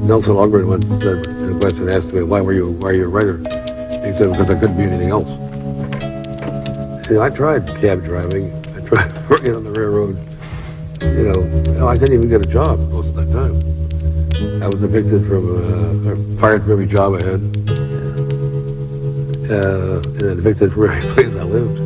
Nelson Algren once said in a question, asked me, why are you a writer? He said, because I couldn't be anything else. I tried cab driving. I tried working on the railroad. I didn't even get a job most of that time. I was evicted from, fired from every job I had, and evicted from every place I lived.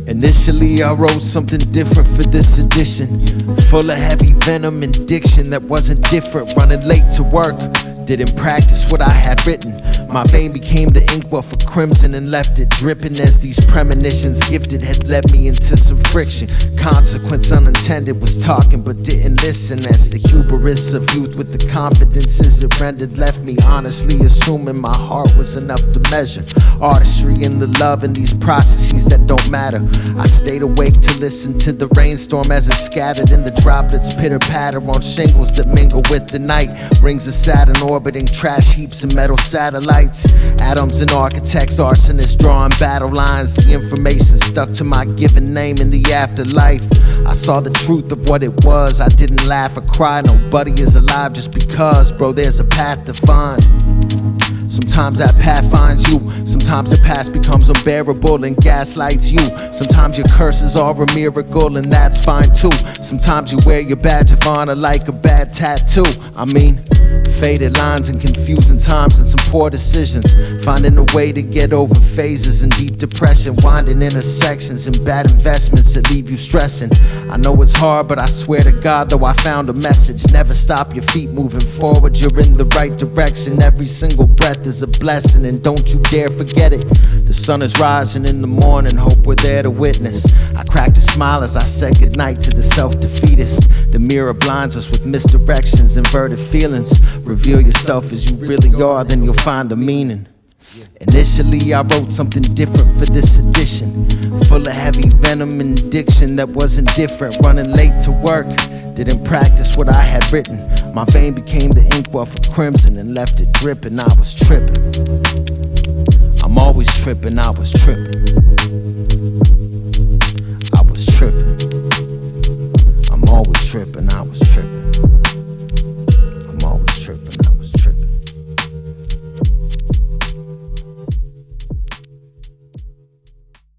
Initially I wrote something different for this edition, full of heavy venom and diction that wasn't different. Running late to work, didn't practice what I had written. My vein became the inkwell for crimson and left it dripping as these premonitions gifted had led me into some friction. Consequence unintended was talking but didn't listen, as the hubris of youth with the confidences it rendered left me honestly assuming my heart was enough to measure artistry and the love in these processes that don't matter. I stayed awake to listen to the rainstorm as it scattered in the droplets pitter patter on shingles that mingle with the night. Rings of Saturn orbiting trash heaps and metal satellites. Atoms and architects, arsonists drawing battle lines. The information stuck to my given name in the afterlife. I saw the truth of what it was. I didn't laugh or cry. Nobody is alive just because, bro, there's a path to find. Sometimes that path finds you. Sometimes the past becomes unbearable and gaslights you. Sometimes your curses are a miracle and that's fine too. Sometimes you wear your badge of honor like a bad tattoo. I mean, faded lines and confusing times and some poor decisions. Finding a way to get over phases and deep depression. Winding intersections and bad investments that leave you stressing. I know it's hard, but I swear to God, though I found a message. Never stop your feet moving forward, you're in the right direction. Every single breath is a blessing and don't you dare forget it. The sun is rising in the morning, hope we're there to witness. I cracked a smile as I said goodnight to the self-defeatist. The mirror blinds us with misdirections, inverted feelings. Reveal yourself as you really are, then you'll find a meaning. Initially I wrote something different for this edition, full of heavy venom and diction that wasn't different. Running late to work, didn't practice what I had written. My vein became the inkwell for crimson and left it dripping. I was tripping. I'm always tripping. I was tripping. I was tripping. I'm always tripping. I was tripping.